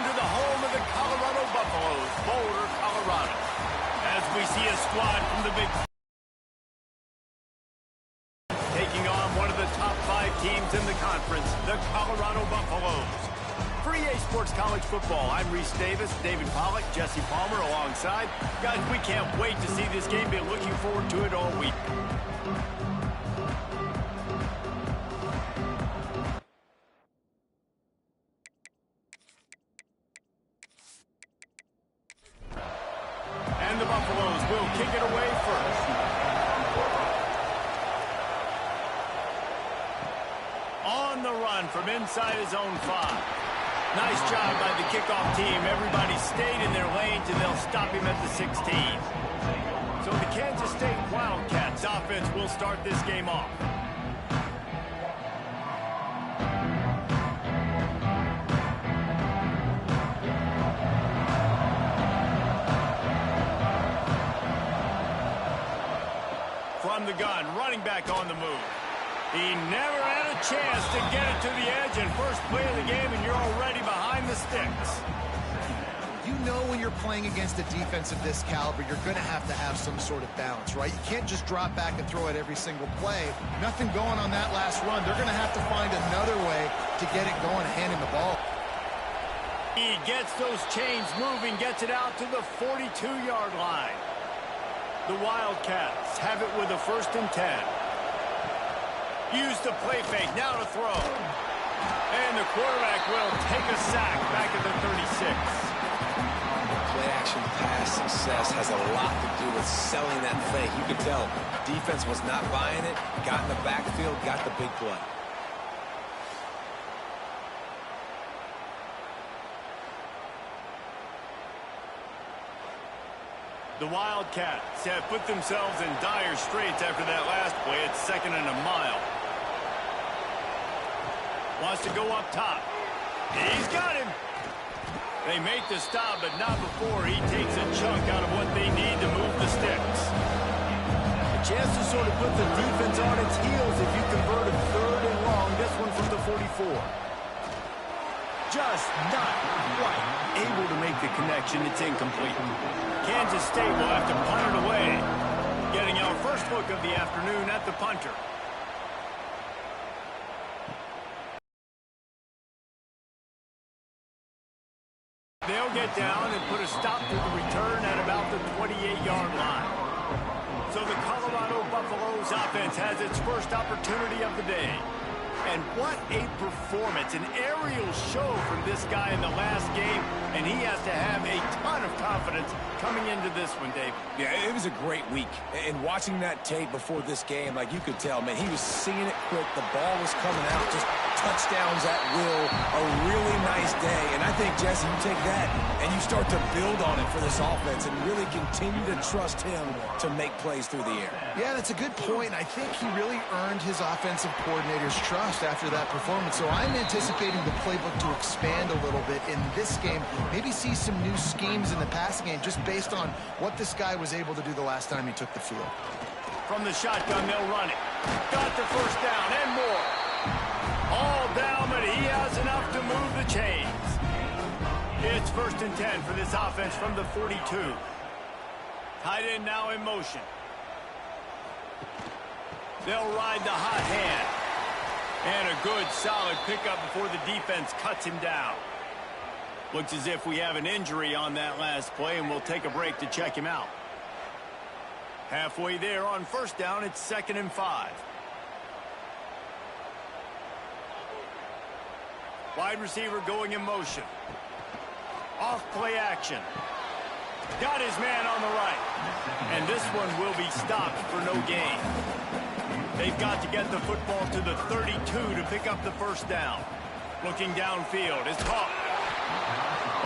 to the home of the Colorado Buffaloes, Boulder, Colorado. As we see a squad from the Big taking on one of the top 5 teams in the conference, the Colorado Buffaloes. For EA Sports College Football, I'm Reese Davis, David Pollack, Jesse Palmer alongside. Guys, we can't wait to see this game. Been looking forward to it all week. And the Buffaloes will kick it away first. On the run from inside his own 5. Nice job by the kickoff team. Everybody stayed in their lanes, and they'll stop him at the 16. So the Kansas State Wildcats offense will start this game off. From the gun, running back on the move. He never had a chance to get it to the edge, and first play of the game, and you're already behind the sticks. You know when you're playing against a defense of this caliber, you're going to have some sort of balance, right? You can't just drop back and throw it every single play. Nothing going on that last run. They're going to have to find another way to get it going and hand him the ball. He gets those chains moving, gets it out to the 42-yard line. The Wildcats have it with a 1st and 10. Use the play fake, now to throw. And the quarterback will take a sack back at the 36. Play-action pass success has a lot to do with selling that fake. You could tell defense was not buying it, got in the backfield, got the big play. The Wildcats have put themselves in dire straits after that last play. It's 2nd and a mile. Wants to go up top. He's got him. They make the stop, but not before he takes a chunk out of what they need to move the sticks. A chance to sort of put the defense on its heels if you convert a 3rd and long. This one from the 44. Just not quite able to make the connection. It's incomplete. Kansas State will have to punt it away. Getting our first look of the afternoon at the punter. They'll get down and put a stop to the return at about the 28-yard line. So the Colorado Buffaloes offense has its first opportunity of the day. And what a performance, an aerial show from this guy in the last game, and he has to have a ton of confidence coming into this one, Dave. Yeah, it was a great week. And watching that tape before this game, like you could tell, man, he was seeing it quick. The ball was coming out, just touchdowns at will. A really nice day. And I think, Jesse, you take that and you start to build on it for this offense and really continue to trust him to make plays through the air. Yeah, that's a good point. I think he really earned his offensive coordinator's trust after that performance. So I'm anticipating the playbook to expand a little bit in this game. Maybe see some new schemes in the passing game just based on what this guy was able to do the last time he took the field. From the shotgun, they'll run it. Got the first down and more. All down, but he has enough to move the chains. It's 1st and 10 for this offense from the 42. Tight end now in motion. They'll ride the hot hand. And a good, solid pickup before the defense cuts him down. Looks as if we have an injury on that last play, and we'll take a break to check him out. Halfway there on 1st down, it's 2nd and 5. Wide receiver going in motion. Off play action. Got his man on the right. And this one will be stopped for no gain. They've got to get the football to the 32 to pick up the 1st down. Looking downfield, it's caught.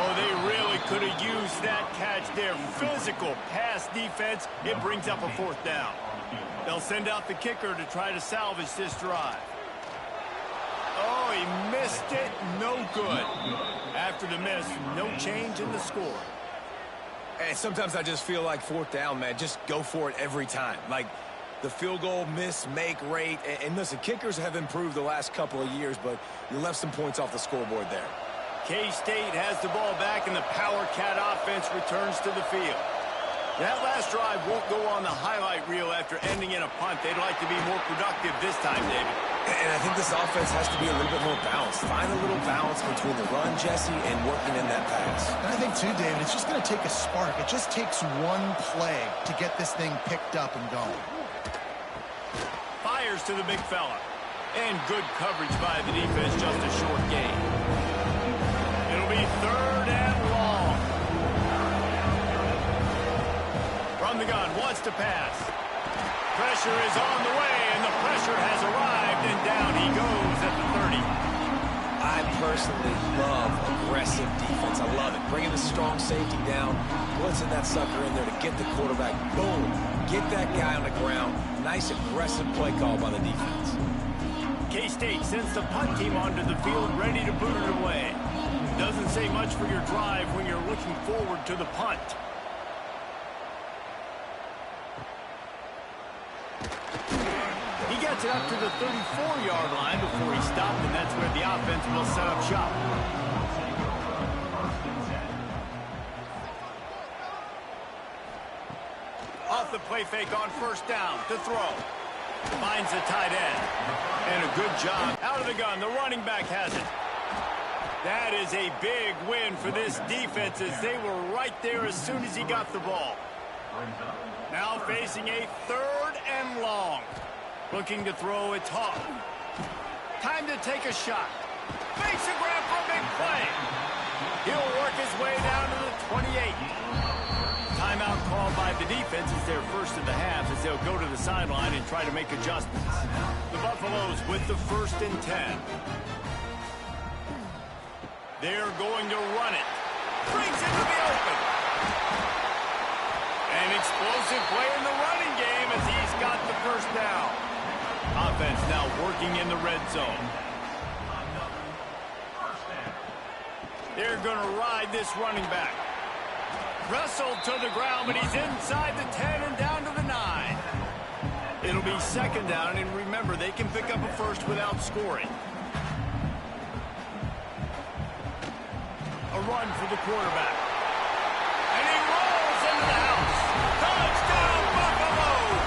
Oh, they really could have used that catch there. Physical pass defense. It brings up a 4th down. They'll send out the kicker to try to salvage this drive. Oh, he missed it. No good. After the miss, no change in the score. And sometimes I just feel like 4th down, man, just go for it every time. Like the field goal miss, make rate. And listen, kickers have improved the last couple of years, but you left some points off the scoreboard there. K-State has the ball back, and the Power Cat offense returns to the field. That last drive won't go on the highlight reel after ending in a punt. They'd like to be more productive this time, David. And I think this offense has to be a little bit more balanced. Find a little balance between the run, Jesse, and working in that pass. And I think, too, David, it's just going to take a spark. It just takes one play to get this thing picked up and going. Fires to the big fella. And good coverage by the defense, just a short gain. It'll be 3rd and long. From the gun, wants to pass. Pressure is on the way, and the pressure has arrived, and down he goes at the 30. I personally love aggressive defense. I love it. Bringing the strong safety down, blitzing that sucker in there to get the quarterback. Boom. Get that guy on the ground. Nice aggressive play call by the defense. K-State sends the punt team onto the field, ready to boot it away. Doesn't say much for your drive when you're looking forward to the punt. He gets it up to the 34-yard line before he stopped, and that's where the offense will set up shop. Off the play fake on 1st down to throw. Finds the tight end. And a good job. Out of the gun, the running back has it. That is a big win for this defense, as they were right there as soon as he got the ball. Now facing a 3rd and long. Looking to throw, it's Hawk. Time to take a shot. Makes a grab for a big play. He'll work his way down to the 28. Timeout called by the defense is their first of the half, as they'll go to the sideline and try to make adjustments. The Buffaloes with the 1st and 10. They're going to run it. Brings it to the open. An explosive play in the running game as he's got the 1st down. Offense now working in the red zone. They're going to ride this running back. Wrestled to the ground, but he's inside the 10 and down to the 9. It'll be 2nd down, and remember, they can pick up a 1st without scoring. A run for the quarterback. And he rolls into the house. Touchdown, Buffaloes!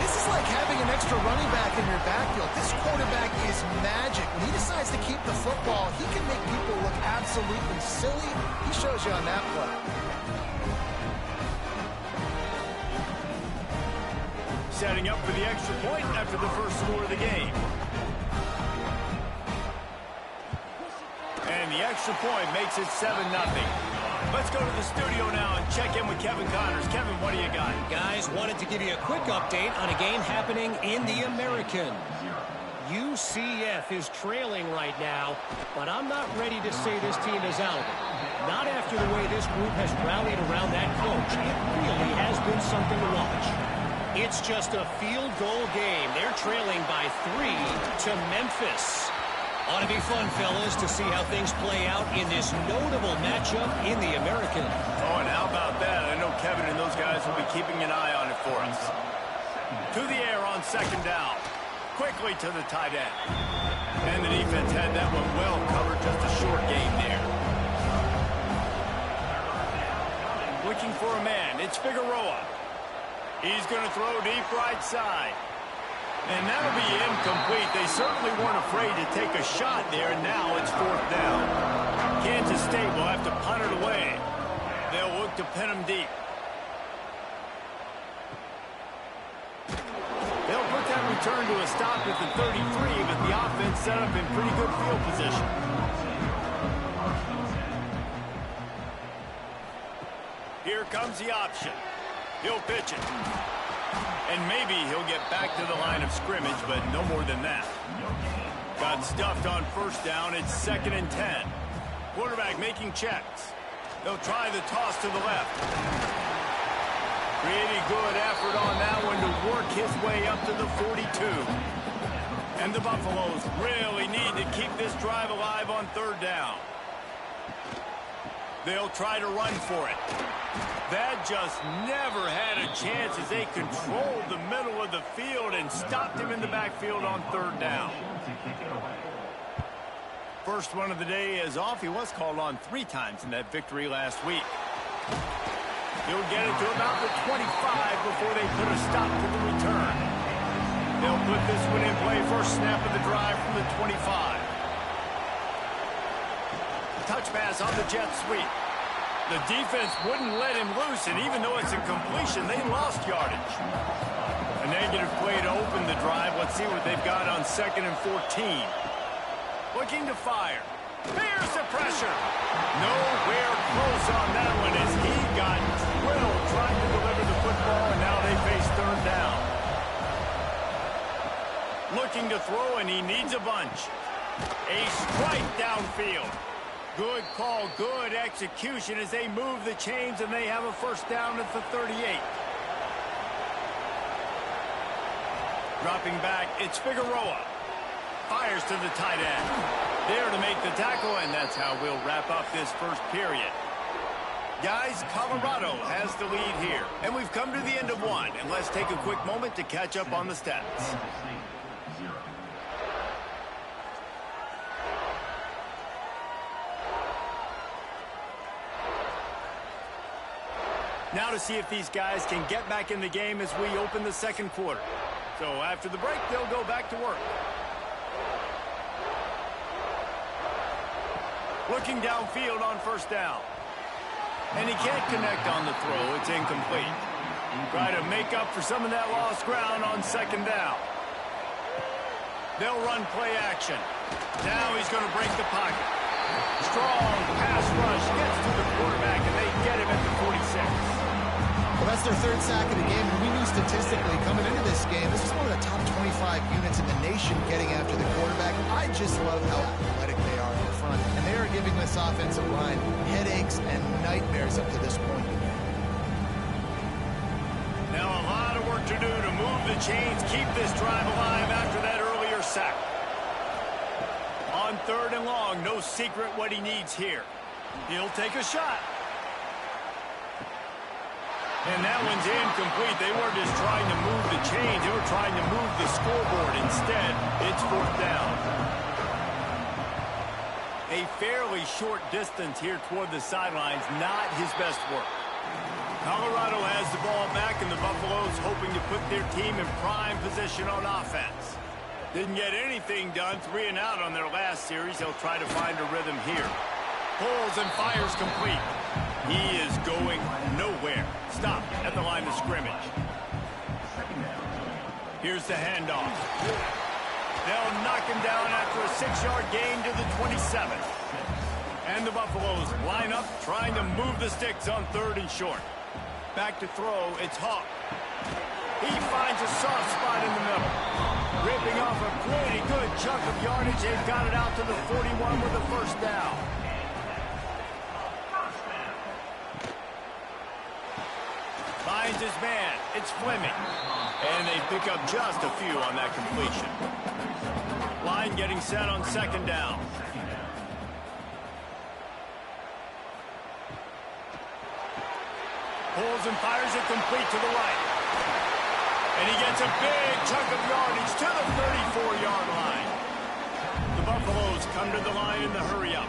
This is like having an extra running back in your backfield. This quarterback is magic. When he decides to keep the football, he can make people look absolutely silly. He shows you on that play. Setting up for the extra point after the 1st score of the game. And the extra point makes it 7-0. Let's go to the studio now and check in with Kevin Connors. Kevin, what do you got? Guys, wanted to give you a quick update on a game happening in the American. UCF is trailing right now, but I'm not ready to say this team is out of it. Not after the way this group has rallied around that coach. It really has been something to watch. It's just a field goal game. They're trailing by 3 to Memphis. Ought to be fun, fellas, to see how things play out in this notable matchup in the American. Oh, and how about that? I know Kevin and those guys will be keeping an eye on it for us. To the air on 2nd down. Quickly to the tight end. And the defense had that one well covered, just a short gain there. Looking for a man. It's Figueroa. He's going to throw deep right side. And that'll be incomplete. They certainly weren't afraid to take a shot there, and now it's 4th down. Kansas State will have to punt it away. They'll look to pin him deep. They'll put that return to a stop at the 33, but the offense set up in pretty good field position. Here comes the option. He'll pitch it. And maybe he'll get back to the line of scrimmage, but no more than that. Got stuffed on 1st down. It's 2nd and 10. Quarterback making checks. They'll try the toss to the left. Pretty good effort on that one to work his way up to the 42. And the Buffaloes really need to keep this drive alive on 3rd down. They'll try to run for it. That just never had a chance as they controlled the middle of the field and stopped him in the backfield on 3rd down. first one of the day is off. He was called on 3 times in that victory last week. He'll get it to about the 25 before they put a stop to the return. They'll put this one in play. First snap of the drive from the 25. Touch pass on the jet sweep. The defense wouldn't let him loose, and even though it's a completion, they lost yardage. A negative play to open the drive. Let's see what they've got on 2nd and 14. Looking to fire. Here's the pressure. Nowhere close on that one as he got drilled trying to deliver the football, and now they face 3rd down. Looking to throw, and he needs a bunch. A strike downfield. Good call, good execution as they move the chains, and they have a first down at the 38. Dropping back, it's Figueroa. Fires to the tight end. There to make the tackle, and that's how we'll wrap up this first period. Guys, Colorado has the lead here, and we've come to the end of one. And let's take a quick moment to catch up on the stats. Now to see if these guys can get back in the game as we open the second quarter. So after the break, they'll go back to work. Looking downfield on first down. And he can't connect on the throw. It's incomplete. Try to make up for some of that lost ground on 2nd down. They'll run play action. Now he's going to break the pocket. Strong pass rush gets to the quarterback, and they get him at the 46. Well, that's their 3rd sack of the game. And we knew statistically coming into this game, this is one of the top 25 units in the nation getting after the quarterback. I just love how athletic they are in front. And they are giving this offensive line headaches and nightmares up to this point. Now a lot of work to do to move the chains, keep this drive alive after that earlier sack. On 3rd and long, no secret what he needs here. He'll take a shot. And that one's incomplete. They weren't just trying to move the chains. They were trying to move the scoreboard. Instead, it's 4th down. A fairly short distance here toward the sidelines. Not his best work. Colorado has the ball back, and the Buffaloes hoping to put their team in prime position on offense. Didn't get anything done. 3 and out on their last series. They'll try to find a rhythm here. Pulls and fires complete. He is going nowhere. Stop at the line of scrimmage. Here's the handoff. They'll knock him down after a 6-yard gain to the 27. And the Buffaloes line up trying to move the sticks on 3rd and short. Back to throw, it's Hawk. He finds a soft spot in the middle. Ripping off a pretty good chunk of yardage. They've got it out to the 41 with a first down. Finds his man. It's Fleming. And they pick up just a few on that completion. Line getting set on 2nd down. Pulls and fires it complete to the right. And he gets a big chunk of yardage to the 34-yard line. The Buffaloes come to the line in the hurry-up.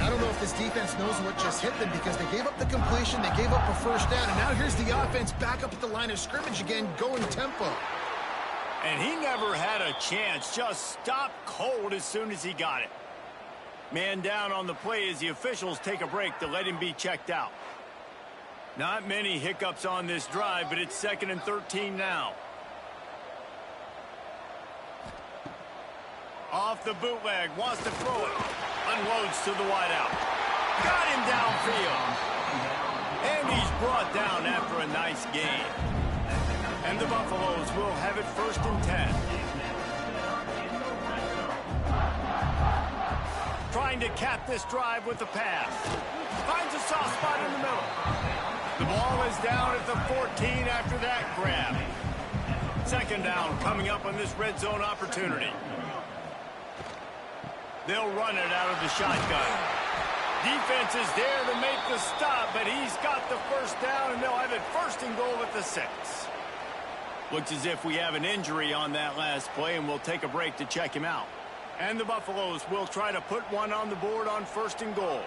I don't know if this defense knows what just hit them because they gave up the completion, they gave up a first down, and now here's the offense back up at the line of scrimmage again, going tempo. And he never had a chance, just stopped cold as soon as he got it. Man down on the play as the officials take a break to let him be checked out. Not many hiccups on this drive, but it's 2nd and 13 now. Off the bootleg, wants to throw it. Unloads to the wideout. Got him downfield. And he's brought down after a nice gain. And the Buffaloes will have it 1st and 10. Trying to cap this drive with the pass. Finds a soft spot in the middle. The ball is down at the 14 after that grab. 2nd down coming up on this red zone opportunity. They'll run it out of the shotgun. Defense is there to make the stop, but he's got the first down, and they'll have it 1st and goal at the 6. Looks as if we have an injury on that last play, and we'll take a break to check him out. And the Buffaloes will try to put one on the board on 1st and goal.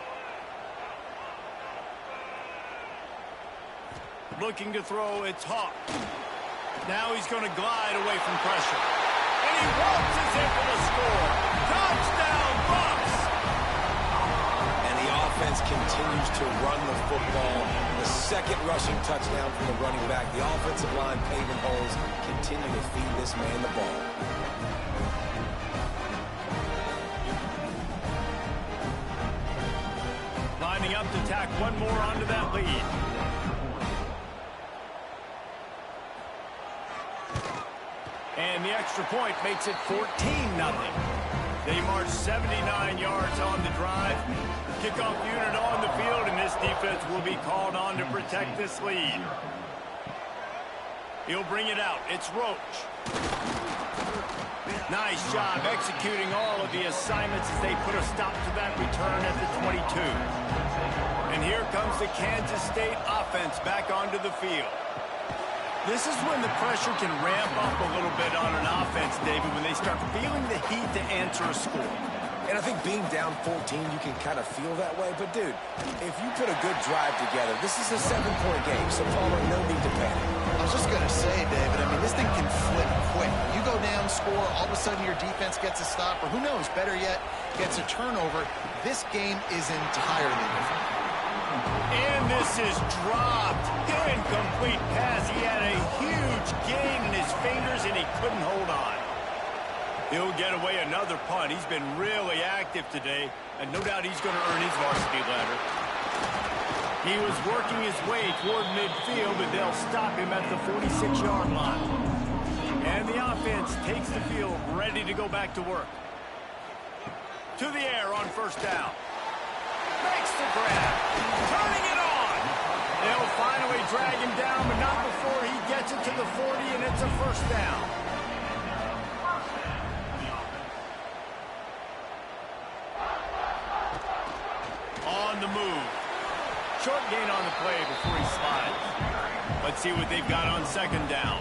Looking to throw, it's Hawk. Now he's going to glide away from pressure. And he waltzes in for the score. Touchdown, Bucks! And the offense continues to run the football. The second rushing touchdown from the running back. The offensive line paving holes, continue to feed this man the ball. Lining up to tack one more onto that lead. And the extra point makes it 14-0. They march 79 yards on the drive. Kickoff unit on the field, and this defense will be called on to protect this lead. He'll bring it out. It's Roach. Nice job executing all of the assignments as they put a stop to that return at the 22. And here comes the Kansas State offense back onto the field. This is when the pressure can ramp up a little bit on an offense, David, when they start feeling the heat to answer a score. And I think being down 14, you can kind of feel that way. But, dude, if you put a good drive together, this is a 7-point game, so Palmer, no need to panic. I was just going to say, David, I mean, this thing can flip quick. You go down, score, all of a sudden your defense gets a stop, or who knows, better yet, gets a turnover. This game is entirely different. And this is dropped. Incomplete pass. He had a huge gain in his fingers, and he couldn't hold on. He'll get away another punt. He's been really active today, and no doubt he's going to earn his varsity ladder. He was working his way toward midfield, but they'll stop him at the 46-yard line. And the offense takes the field, ready to go back to work. To the air on 1st down. Makes the grab. Turning it on. They'll finally drag him down, but not before he gets it to the 40, and it's a 1st down. On the move. Short gain on the play before he slides. Let's see what they've got on 2nd down.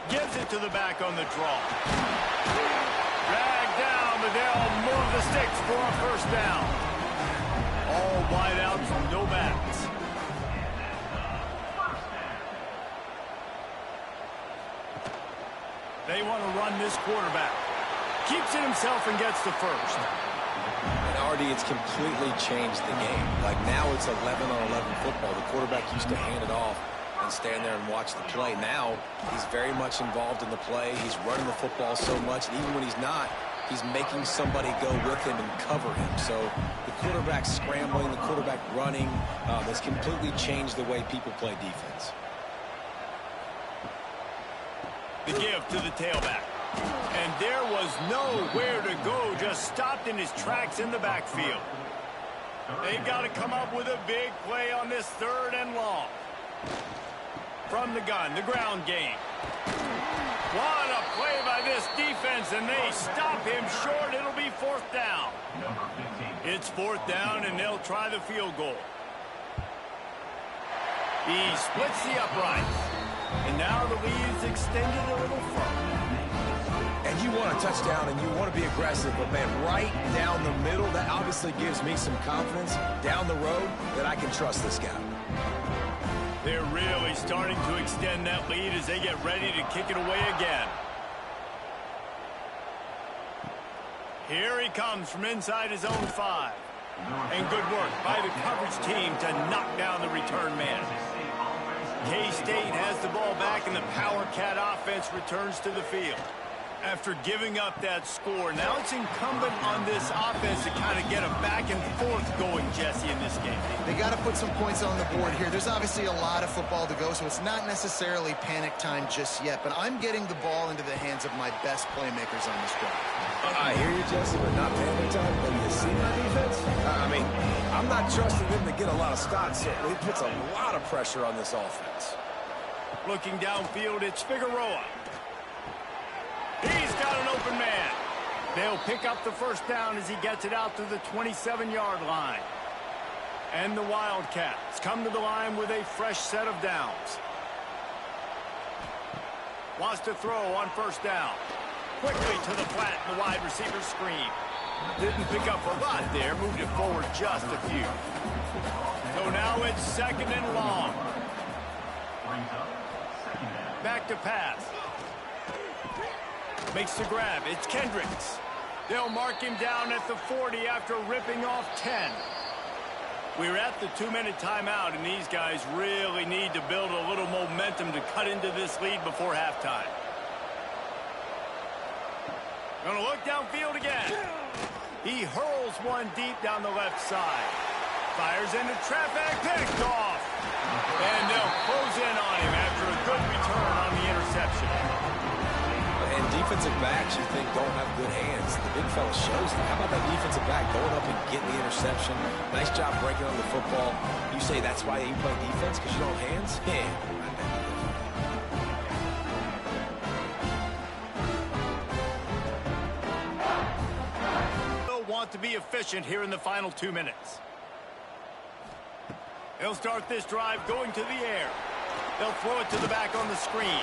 Gives it to the back on the draw. Dragged down, but they'll move the sticks for a 1st down. All wide outs, no backs. They want to run this quarterback. Keeps it himself and gets the 1st. And Artie, it's completely changed the game. Like now it's 11-on-11 football. The quarterback used to hand it off and stand there and watch the play. Now he's very much involved in the play. He's running the football so much, and even when he's not, he's making somebody go with him and cover him. So the quarterback scrambling, the quarterback running has completely changed the way people play defense. The give to the tailback. And there was nowhere to go, just stopped in his tracks in the backfield. They've got to come up with a big play on this 3rd and long. From the gun, the ground game. What a play by this defense, and they stop him short. It'll be 4th down. It's 4th down, and they'll try the field goal. He splits the uprights. And now the lead's extended a little further. And you want a touchdown and you want to be aggressive, but man, right down the middle, that obviously gives me some confidence down the road that I can trust this guy. They're really starting to extend that lead as they get ready to kick it away again. Here he comes from inside his own 5. And good work by the coverage team to knock down the return man. K-State has the ball back, and the Power Cat offense returns to the field. After giving up that score, now it's incumbent on this offense to kind of get a back and forth going, Jesse, in this game. They got to put some points on the board here. There's obviously a lot of football to go, so it's not necessarily panic time just yet, but I'm getting the ball into the hands of my best playmakers on this drive. I hear you, Jesse, but not panic time. But you see my defense? I mean, I'm not trusting them to get a lot of stops, so it puts a lot of pressure on this offense. Looking downfield, it's Figueroa. He's got an open man. They'll pick up the 1st down as he gets it out to the 27-yard line. And the Wildcats come to the line with a fresh set of downs. Wants to throw on first down. Quickly to the flat in the wide receiver screen. Didn't pick up a lot there. Moved it forward just a few. So now it's second and long. Back to pass. Makes the grab. It's Kendricks. They'll mark him down at the 40 after ripping off 10. We're at the 2-minute timeout, and these guys really need to build a little momentum to cut into this lead before halftime. Gonna look downfield again. He hurls one deep down the left side. Fires into traffic, picked off. And they'll close in on him after a good return on the interception. And defensive backs you think don't have good hands. The big fella shows them. How about that defensive back going up and getting the interception? Nice job breaking on the football. You say that's why you play defense, because you don't have hands? Yeah. They'll want to be efficient here in the final 2 minutes. They'll start this drive going to the air. They'll throw it to the back on the screen.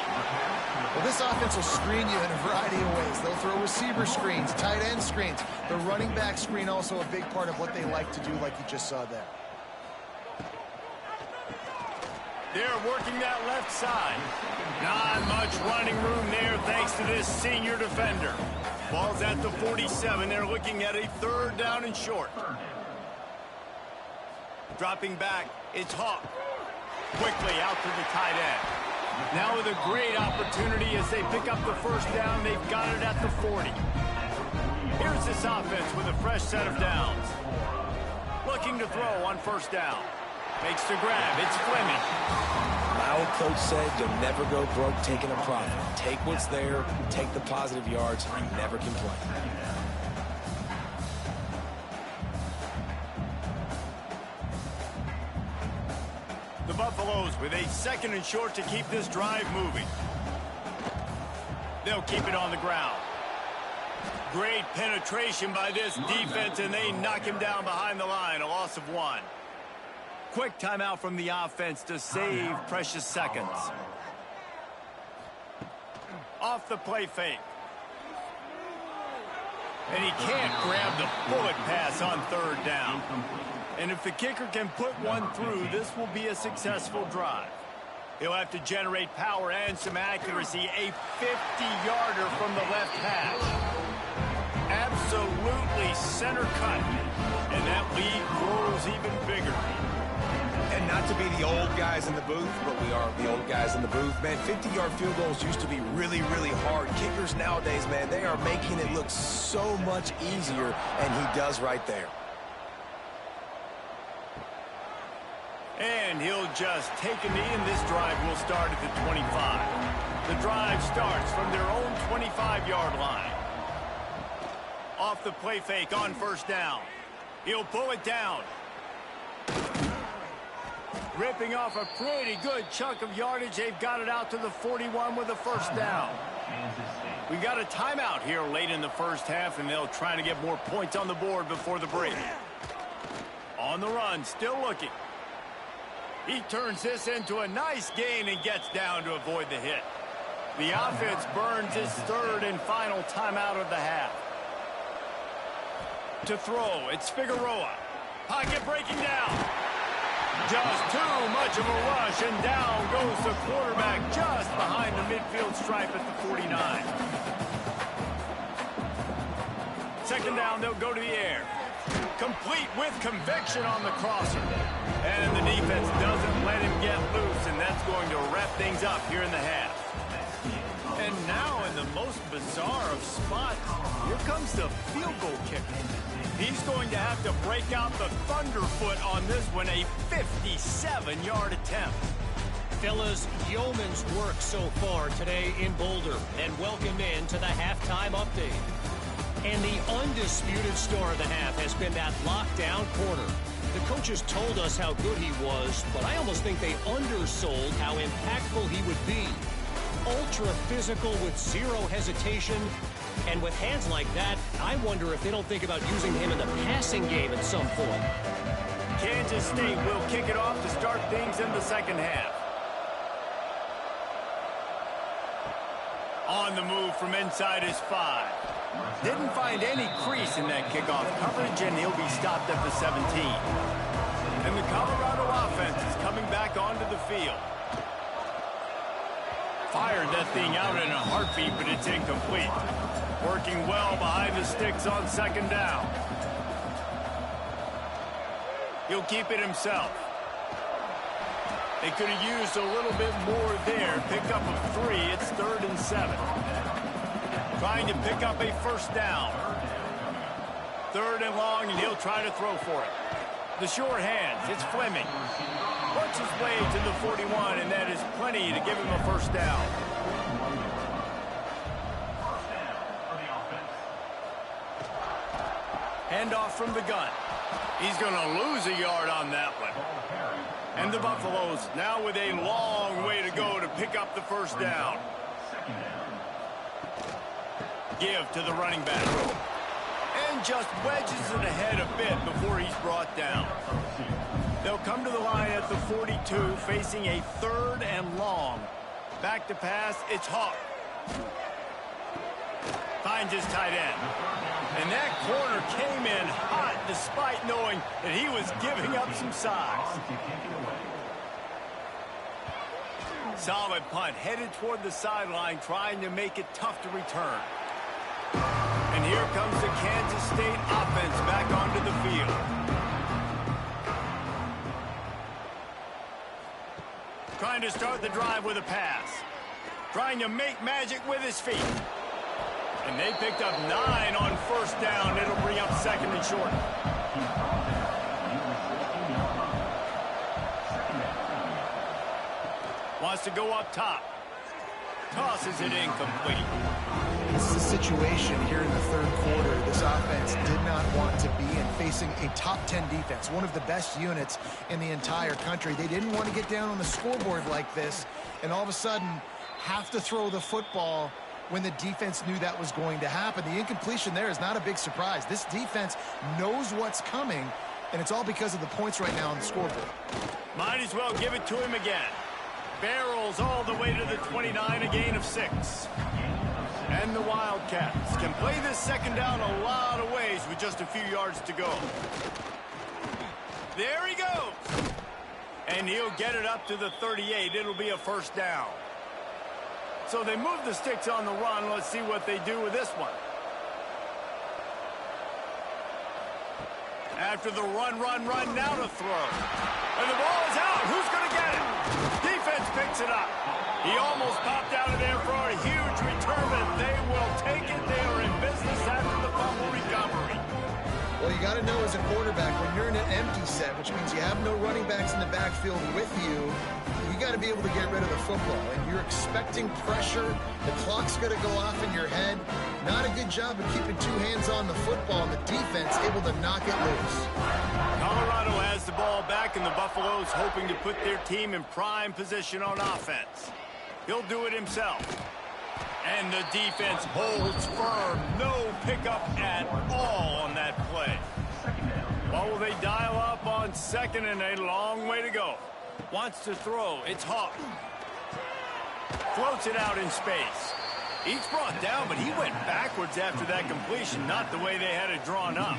Well, this offense will screen you in a variety of ways. They'll throw receiver screens, tight end screens. The running back screen also a big part of what they like to do, like you just saw there. They're working that left side. Not much running room there thanks to this senior defender. Ball's at the 47. They're looking at a 3rd down and short. Dropping back, it's Hawk. Quickly out to the tight end. Now with a great opportunity as they pick up the first down. They've got it at the 40. Here's this offense with a fresh set of downs. Looking to throw on first down. Makes the grab. It's Fleming. My old coach said you'll never go broke taking a profit. Take what's there, take the positive yards, and never complain. The Buffaloes with a 2nd and short to keep this drive moving. They'll keep it on the ground. Great penetration by this defense, and they knock him down behind the line. A loss of 1. Quick timeout from the offense to save precious seconds. Off the play fake. And he can't grab the bullet pass on 3rd down. And if the kicker can put one through, this will be a successful drive. He'll have to generate power and some accuracy. A 50-yarder from the left hash. Absolutely center cut. And that lead grows even bigger. And not to be the old guys in the booth, but we are the old guys in the booth. Man, 50-yard field goals used to be really, really hard. Kickers nowadays, man, they are making it look so much easier, and he does right there. And he'll just take a knee, and this drive will start at the 25. The drive starts from their own 25-yard line. Off the play fake on first down. He'll pull it down. Ripping off a pretty good chunk of yardage. They've got it out to the 41 with a first down. We got a timeout here late in the first half, and they'll try to get more points on the board before the break. On the run, still looking. He turns this into a nice gain and gets down to avoid the hit. The offense burns its 3rd and final timeout of the half. To throw, it's Figueroa. Pocket breaking down. Just too much of a rush, and down goes the quarterback just behind the midfield stripe at the 49. 2nd down, they'll go to the air. Complete with conviction on the crosser. And the defense doesn't let him get loose, and that's going to wrap things up here in the half. And now in the most bizarre of spots, here comes the field goal kicker. He's going to have to break out the thunderfoot on this one, a 57-yard attempt. Fellas, yeoman's work so far today in Boulder, and welcome in to the halftime update. And the undisputed star of the half has been that lockdown corner. The coaches told us how good he was, but I almost think they undersold how impactful he would be. Ultra physical with zero hesitation. And with hands like that, I wonder if they don't think about using him in the passing game at some point. Kansas State will kick it off to start things in the second half. On the move from inside his 5. Didn't find any crease in that kickoff coverage, and he'll be stopped at the 17. And the Colorado offense is coming back onto the field. Fired that thing out in a heartbeat, but it's incomplete. Working well behind the sticks on second down. He'll keep it himself. They could have used a little bit more there. Pick up a 3. It's 3rd and 7. Trying to pick up a first down. 3rd and long, and he'll try to throw for it. The short hands, it's Fleming. Works his way to the 41, and that is plenty to give him a first down. Handoff from the gun. He's going to lose a yard on that one. And the Buffaloes now with a long way to go to pick up the first down. Give to the running back. And just wedges it ahead a bit before he's brought down. They'll come to the line at the 42, facing a 3rd and long. Back to pass, it's Hawk. Finds his tight end. And that corner came in hot despite knowing that he was giving up some size. Solid punt, headed toward the sideline, trying to make it tough to return. And here comes the Kansas State offense back onto the field. Trying to start the drive with a pass. Trying to make magic with his feet. And they picked up 9 on first down. It'll bring up 2nd and short. Wants to go up top. Tosses it incomplete. This is a situation here in the 3rd quarter this offense did not want to be in, facing a top 10 defense, one of the best units in the entire country. They didn't want to get down on the scoreboard like this and all of a sudden have to throw the football when the defense knew that was going to happen. The incompletion there is not a big surprise. This defense knows what's coming, and it's all because of the points right now on the scoreboard. Might as well give it to him again. Barrels all the way to the 29, a gain of 6. And the Wildcats can play this second down a lot of ways with just a few yards to go. There he goes. And he'll get it up to the 38. It'll be a first down. So they move the sticks on the run. Let's see what they do with this one. After the run, now to throw. And the ball is out. Who's going to get it? Defense picks it up. He almost popped out of there for a huge return, but they will take it. They are in business after the fumble recovery. Well, you got to know as a quarterback, when you're in an empty set, which means you have no running backs in the backfield with you, you got to be able to get rid of the football. And you're expecting pressure. The clock's going to go off in your head. Not a good job of keeping 2 hands on the football, and the defense able to knock it loose. Colorado has the ball back, and the Buffaloes hoping to put their team in prime position on offense. He'll do it himself. And the defense holds firm. No pickup at all on that play. What will they dial up on 2nd and a long way to go? Wants to throw. It's Hawk. Floats it out in space. He's brought down, but he went backwards after that completion, not the way they had it drawn up.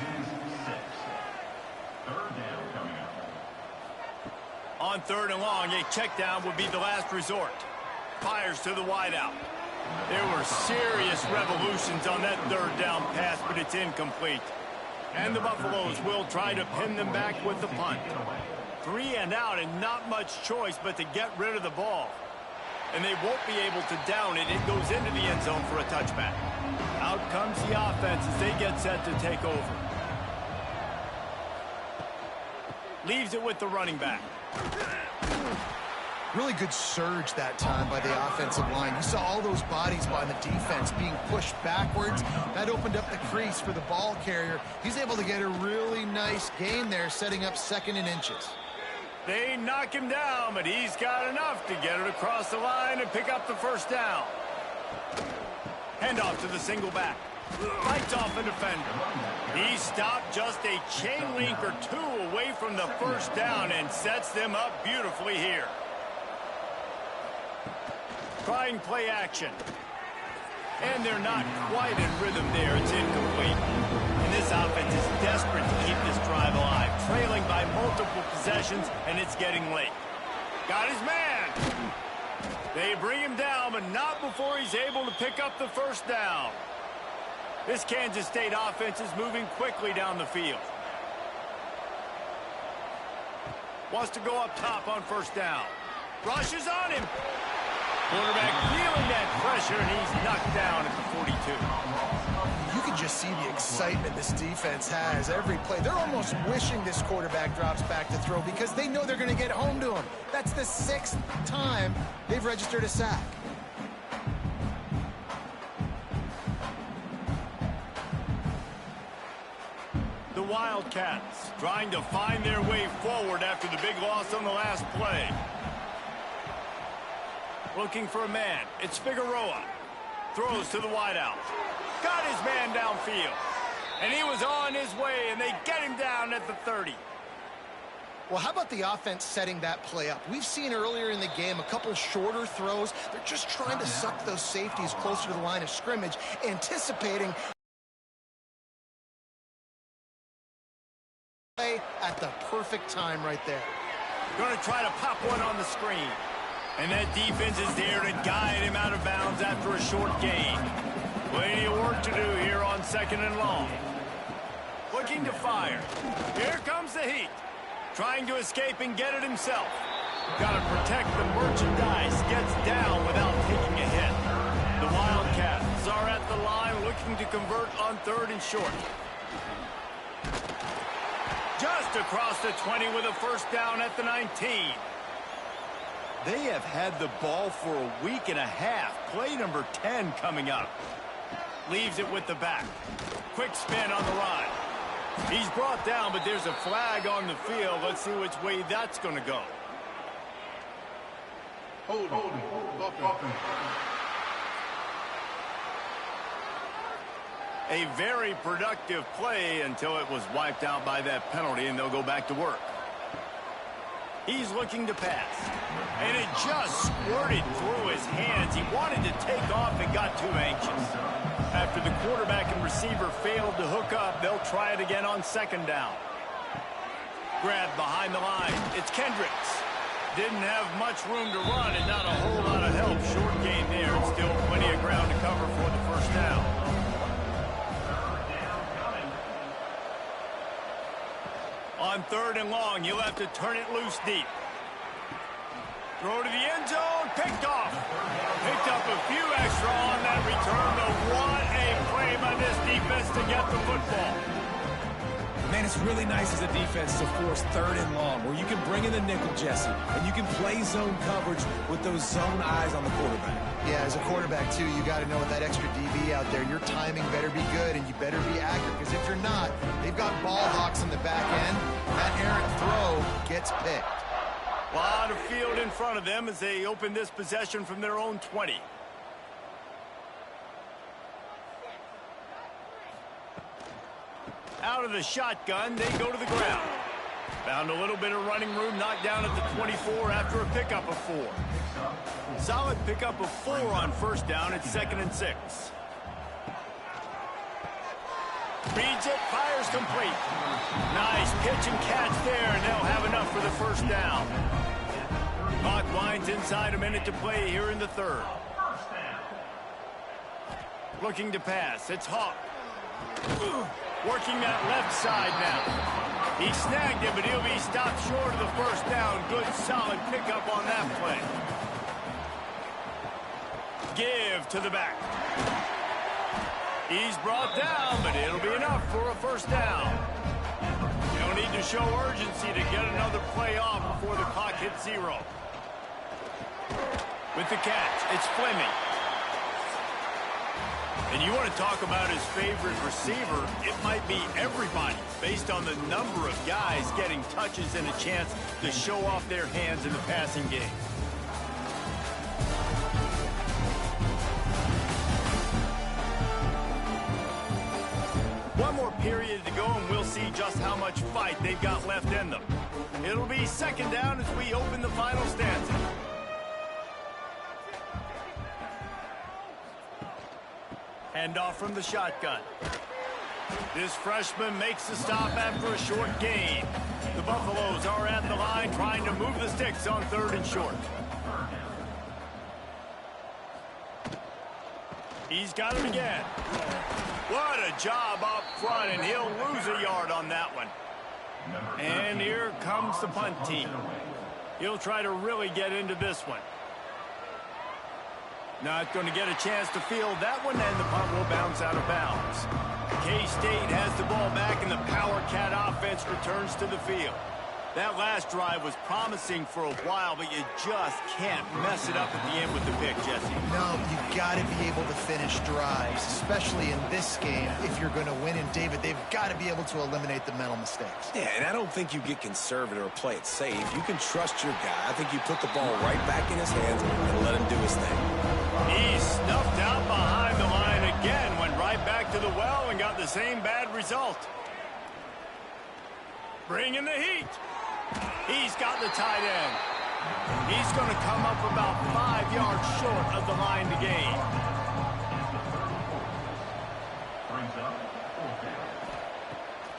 On 3rd and long, a check down would be the last resort. Fires to the wideout. There were serious revolutions on that 3rd down pass, but it's incomplete. And the Buffaloes will try to pin them back with the punt. 3 and out, and not much choice but to get rid of the ball. And they won't be able to down it. It goes into the end zone for a touchback. Out comes the offense as they get set to take over. Leaves it with the running back. Really good surge that time by the offensive line. You saw all those bodies by the defense being pushed backwards. That opened up the crease for the ball carrier. He's able to get a really nice gain there, setting up 2nd and inches. They knock him down, but he's got enough to get it across the line and pick up the first down. Handoff to the single back. Fights off a defender. He stopped just a chain link or 2 away from the first down and sets them up beautifully here. Trying play action. And they're not quite in rhythm there. It's incomplete. And this offense is desperate to keep this drive alive. Trailing by multiple possessions, and it's getting late. Got his man. They bring him down, but not before he's able to pick up the first down. This Kansas State offense is moving quickly down the field. Wants to go up top on first down. Rushes on him. Quarterback feeling that pressure, and he's knocked down at the 42. You can just see the excitement this defense has every play. They're almost wishing this quarterback drops back to throw because they know they're going to get home to him. That's the 6th time they've registered a sack. The Wildcats trying to find their way forward after the big loss on the last play. Looking for a man. It's Figueroa. Throws to the wideout. Got his man downfield. And he was on his way, and they get him down at the 30. Well, how about the offense setting that play up? We've seen earlier in the game a couple shorter throws. They're just trying to suck those safeties closer to the line of scrimmage, anticipating play at the perfect time right there. Going to try to pop one on the screen. And that defense is there to guide him out of bounds after a short gain. Plenty of work to do here on 2nd and long. Looking to fire. Here comes the heat. Trying to escape and get it himself. Got to protect the merchandise. Gets down without taking a hit. The Wildcats are at the line looking to convert on 3rd and short. Just across the 20 with a first down at the 19. They have had the ball for a week and a half. Play number 10 coming up. Leaves it with the back. Quick spin on the run. He's brought down, but there's a flag on the field. Let's see which way that's going to go. Hold on. A very productive play until it was wiped out by that penalty, and they'll go back to work. He's looking to pass. And it just squirted through his hands. He wanted to take off and got too anxious. After the quarterback and receiver failed to hook up, they'll try it again on 2nd down. Grabbed behind the line. It's Kendricks. Didn't have much room to run and not a whole lot of help. Short gain there and still plenty of ground to cover for the first down. On 3rd and long, he'll have to turn it loose deep. Throw to the end zone, picked off. Picked up a few extra on that return, though what a play by this defense to get the football. Man, it's really nice as a defense to force 3rd and long, where you can bring in the nickel, Jesse, and you can play zone coverage with those zone eyes on the quarterback. Yeah, as a quarterback, too, you got to know with that extra DB out there, your timing better be good and you better be accurate, because if you're not, they've got ball hawks in the back end. That errant throw gets picked. A lot of field in front of them as they open this possession from their own 20. Out of the shotgun, they go to the ground. Found a little bit of running room, knocked down at the 24 after a pickup of 4. Solid pickup of 4 on first down at 2nd and 6. Reads it, fires complete. Nice pitch and catch there, and they'll have enough for the first down. Clock winds inside, a minute to play here in the 3rd. Looking to pass, it's Hawk. Working that left side now. He snagged it, but he'll be stopped short of the first down. Good, solid pickup on that play. Give to the back. He's brought down, but it'll be enough for a first down. You don't need to show urgency to get another play off before the clock hits 0. With the catch, it's Fleming. And you want to talk about his favorite receiver, it might be everybody, based on the number of guys getting touches and a chance to show off their hands in the passing game. One more period to go, and we'll see just how much fight they've got left in them. It'll be 2nd down as we open the final stanza. Hand off from the shotgun. This freshman makes the stop after a short gain. The Buffaloes are at the line trying to move the sticks on 3rd and short. He's got it again. What a job up front, and he'll lose a yard on that one. And here comes the punt team. He'll try to really get into this one. Not going to get a chance to field that one, and the punt will bounce out of bounds. K-State has the ball back, and the Power Cat offense returns to the field. That last drive was promising for a while, but you just can't mess it up at the end with the pick, Jesse. No, you've got to be able to finish drives, especially in this game. If you're going to win, and David, they've got to be able to eliminate the mental mistakes. Yeah, and I don't think you get conservative or play it safe. You can trust your guy. I think you put the ball right back in his hands and let him do his thing. He snuffed out behind the line again, went right back to the well and got the same bad result. Bring in the heat. He's got the tight end. He's going to come up about 5 yards short of the line to gain.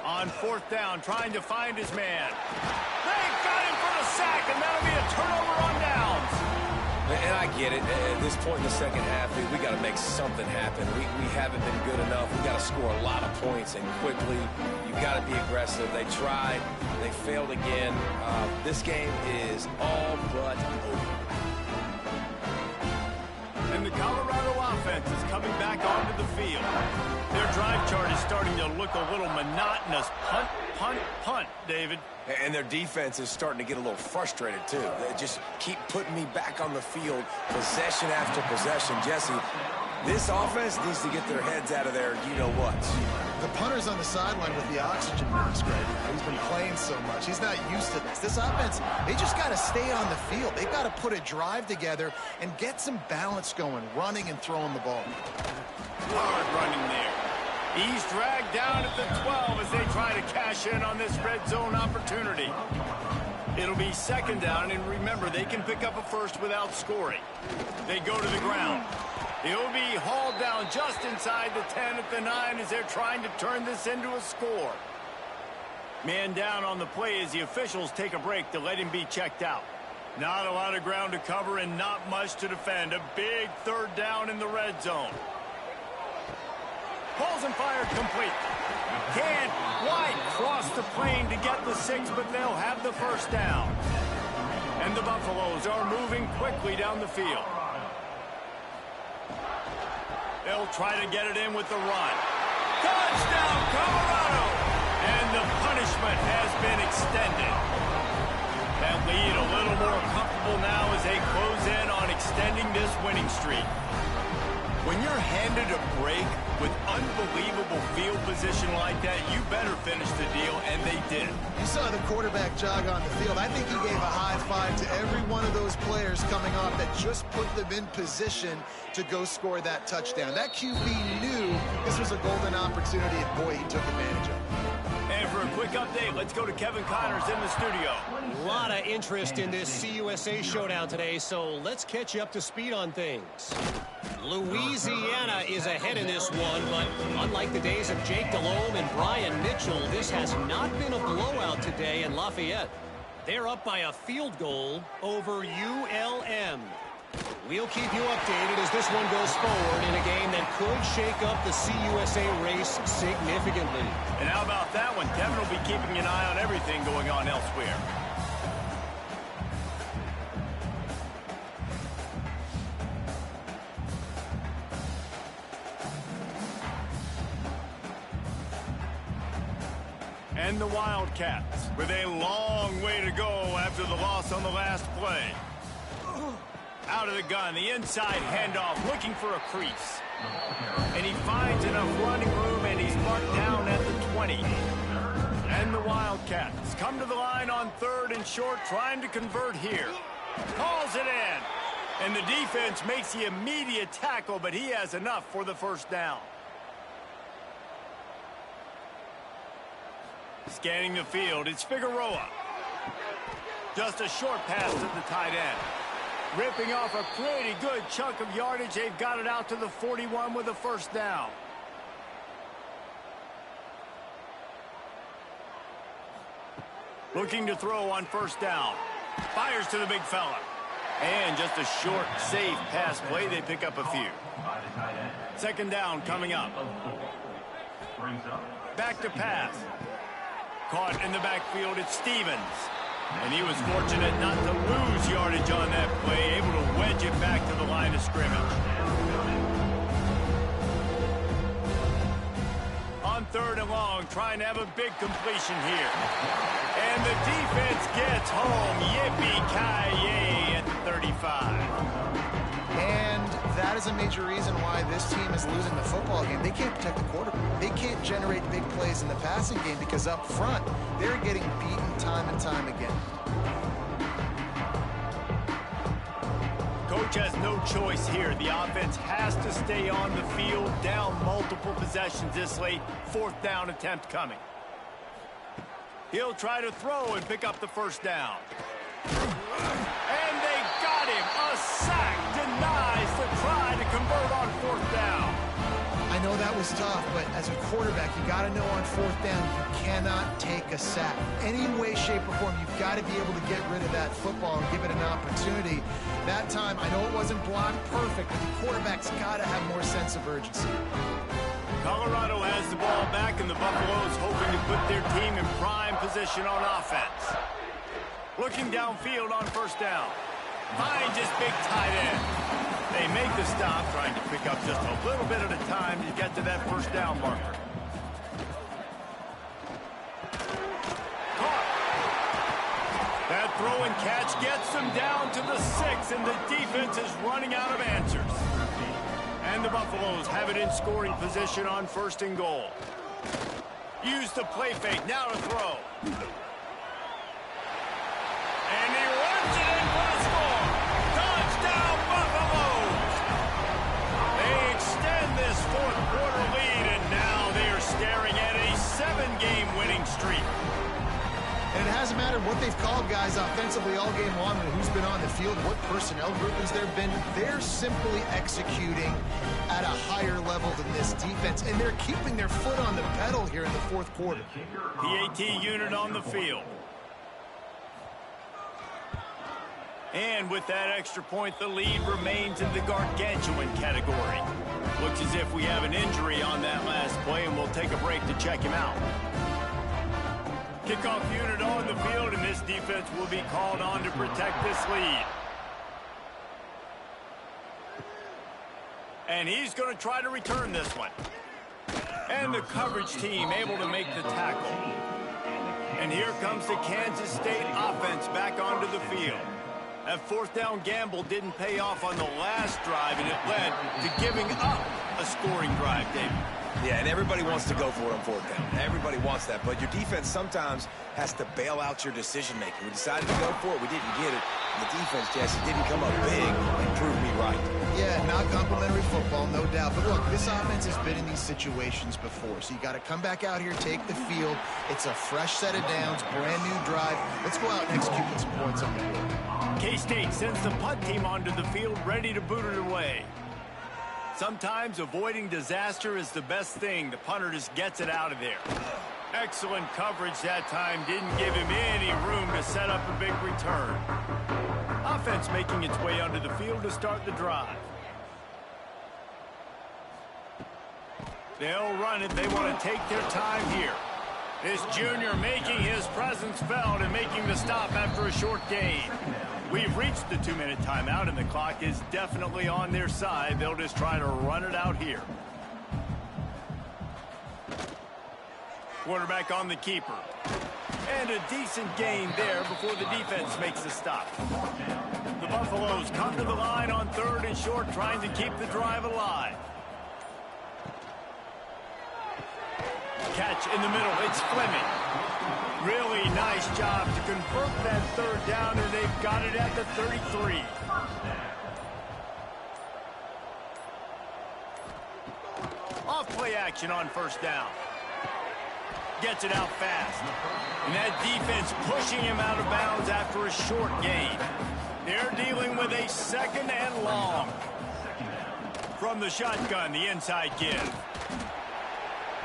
On 4th down, trying to find his man. They got him for the sack, and that'll be a turnover on downs. And I get it. At this point in the second half, we got to make something happen. We haven't been good enough. We got to score a lot of points and quickly. You got to be aggressive. They tried. They failed again. This game is all but over. And the Colorado offense is coming back onto the field. Their drive chart is starting to look a little monotonous. Punt, punt, punt, David. And their defense is starting to get a little frustrated, too. They just keep putting me back on the field, possession after possession. Jesse, this offense needs to get their heads out of there, you-know-what. The punter's on the sideline with the oxygen mask right now. He's been playing so much. He's not used to this. This offense, they just got to stay on the field. They've got to put a drive together and get some balance going, running and throwing the ball. Hard running there. He's dragged down at the 12 as they try to cash in on this red zone opportunity. It'll be 2nd down, and remember, they can pick up a first without scoring. They go to the ground. He'll be hauled down just inside the 10 at the 9 as they're trying to turn this into a score. Man down on the play as the officials take a break to let him be checked out. Not a lot of ground to cover and not much to defend. A big 3rd down in the red zone. Pulls and fired complete. Can't quite cross the plane to get the 6, but they'll have the first down. And the Buffaloes are moving quickly down the field. They'll try to get it in with the run. Touchdown, Colorado! And the punishment has been extended. That lead a little more comfortable now as they close in on extending this winning streak. When you're handed a break with unbelievable field position like that, you better finish the deal, and they did. You saw the quarterback jog on the field. I think he gave a high five to every one of those players coming off that just put them in position to go score that touchdown. That QB knew this was a golden opportunity, and boy, he took advantage of it. And for a quick update, let's go to Kevin Connors in the studio. A lot of interest in this CUSA showdown today, so let's catch you up to speed on things. Louisiana is ahead in this one, but unlike the days of Jake Delhomme and Brian Mitchell, this has not been a blowout today in Lafayette. They're up by a field goal over ULM. We'll keep you updated as this one goes forward in a game that could shake up the CUSA race significantly. And how about that one? Kevin will be keeping an eye on everything going on elsewhere. And the Wildcats with a long way to go after the loss on the last play. Out of the gun, the inside handoff, looking for a crease. And he finds enough running room, and he's marked down at the 20. And the Wildcats come to the line on 3rd and short, trying to convert here. Calls it in. And the defense makes the immediate tackle, but he has enough for the first down. Scanning the field, it's Figueroa. Just a short pass to the tight end. Ripping off a pretty good chunk of yardage. They've got it out to the 41 with a first down. Looking to throw on first down. Fires to the big fella. And just a short, safe pass play. They pick up a few. Second down coming up. Back to pass. Caught in the backfield, it's Stevens. And he was fortunate not to lose yardage on that play, able to wedge it back to the line of scrimmage. On third and long, trying to have a big completion here. And the defense gets home. Yippee-ki-yay at the 35. And that is a major reason why this team is losing the football game. They can't protect the quarterback. They can't generate big plays in the passing game because up front, they're getting beaten time and time again. Coach has no choice here. The offense has to stay on the field, down multiple possessions this late. Fourth down attempt coming. He'll try to throw and pick up the first down. And they got him. A sack denies the try to convert on fourth down. I know that was tough, but as a quarterback, you got to know on fourth down, you cannot take a sack. Any way, shape, or form, you've got to be able to get rid of that football and give it an opportunity. That time, I know it wasn't blocked perfect, but the quarterback's got to have more sense of urgency. Colorado has the ball back, and the Buffaloes hoping to put their team in prime position on offense. Looking downfield on first down. Finds his big tight end. They make the stop, trying to pick up just a little bit at a time to get to that first down marker. Caught. That throw and catch gets them down to the 6, and the defense is running out of answers. And the Buffaloes have it in scoring position on first and goal. Use the play fake, now to throw. And he runs it in for the score. Touchdown, Buffaloes! They extend this fourth quarter lead, and now they are staring at a 7-game winning streak. And it hasn't mattered what they've called guys offensively all game long and who's been on the field, what personnel groupings there have been. They're simply executing at a higher level than this defense, and they're keeping their foot on the pedal here in the fourth quarter. PAT unit on the field. And with that extra point, the lead remains in the gargantuan category. Looks as if we have an injury on that last play, and we'll take a break to check him out. Kickoff unit on the field, and this defense will be called on to protect this lead. And he's going to try to return this one. And the coverage team able to make the tackle. And here comes the Kansas State offense back onto the field. That fourth down gamble didn't pay off on the last drive, and it led to giving up a scoring drive, David. Yeah, and everybody wants to go for it on fourth down. Everybody wants that, but your defense sometimes has to bail out your decision-making. We decided to go for it. We didn't get it. The defense, Jesse, didn't come up big and prove me right. Yeah, not complimentary football, no doubt. But look, this offense has been in these situations before, so you got to come back out here, take the field. It's a fresh set of downs, brand new drive. Let's go out and execute with some points on the board. K-State sends the punt team onto the field, ready to boot it away. Sometimes avoiding disaster is the best thing. The punter just gets it out of there. Excellent coverage that time. Didn't give him any room to set up a big return. Offense making its way onto the field to start the drive. They'll run it. They want to take their time here. This junior making his presence felt and making the stop after a short gain. We've reached the 2-minute timeout, and the clock is definitely on their side. They'll just try to run it out here. Quarterback on the keeper. And a decent gain there before the defense makes the stop. The Buffaloes come to the line on third and short, trying to keep the drive alive. Catch in the middle. It's Fleming. Really nice job to convert that third down, and they've got it at the 33. Off play action on first down. Gets it out fast. And that defense pushing him out of bounds after a short gain. They're dealing with a second and long. From the shotgun, the inside give.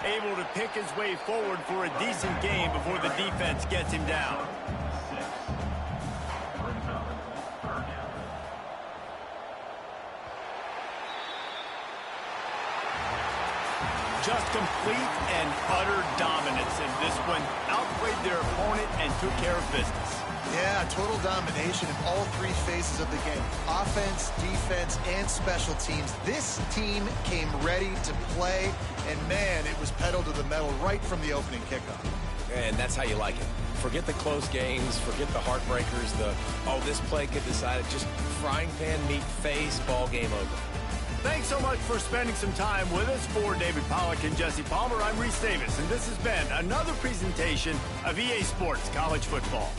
Able to pick his way forward for a decent game before the defense gets him down. Just complete and utter dominance in this one. Outplayed their opponent and took care of business. Yeah, total domination in all three phases of the game. Offense, defense, and special teams. This team came ready to play, and man, it was pedal to the metal right from the opening kickoff. And that's how you like it. Forget the close games, forget the heartbreakers, this play could decide it. Just frying pan meet face, ball game over. Thanks so much for spending some time with us. For David Pollack and Jesse Palmer, I'm Reese Davis, and this has been another presentation of EA Sports College Football.